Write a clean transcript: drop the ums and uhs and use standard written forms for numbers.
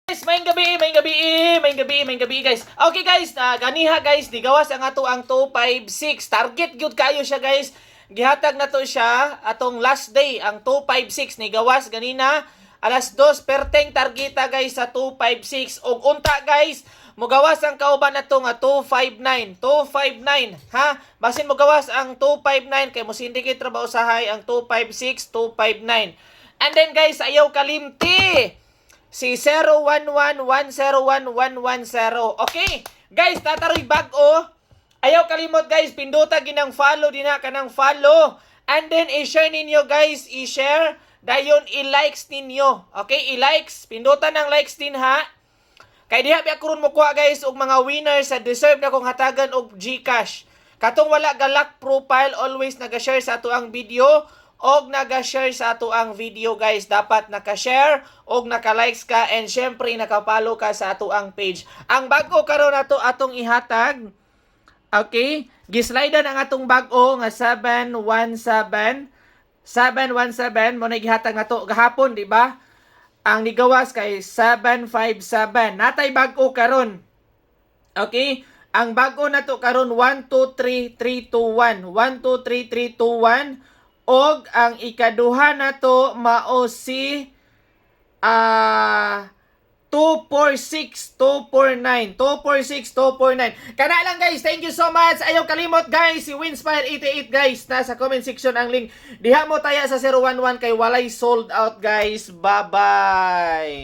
Guys, maing gabi guys. Okay guys, ganiha guys, digawas ang ato ang 256. Target gyud kayo siya guys. Gihatag na to siya atong last day ang 256 ni gawas ganina alas 2 perteng targeta guys sa 256 og unta guys. Mugawas ang kauban nato nga 259 ha. Basin mugawas ang 259 kay mo syndicate ra ba usahay ang 256 259. And then guys, ayaw kalimti si 011101110. Okay, guys, tataroy bag-o. Ayaw kalimot guys, pinduta ginang follow dina kanang follow. And then i-share ninyo guys, i-share dayon i-likes ninyo. Okay, i-likes, pinduta ng likes din ha. Kay diha biya kuron mo kuha guys og mga winners sa deserve na kong hatagan og GCash. Katong wala galak profile, always naga-share sa ato ang video. Og naga-share sa ato ang video guys, dapat naka-share og naka-likes ka and syempre naka-follow ka sa ato ang page. Ang bag-o karon nato atong ihatag. Okay? Gislide ang atong bag-o nga 717 mo na gihatag nato gahapon, di ba? Ang nigawas kay 757. Natay bag-o karon. Okay? Ang bag-o nato karon 123321. 123321. Og ang ikaduha na to mao si 246 249 Kana lang guys, thank you so much. Ayaw kalimot guys, si Winspire 88 guys, nasa comment section ang link. Diha mo taya sa 011 kay walay sold out guys. Bye bye.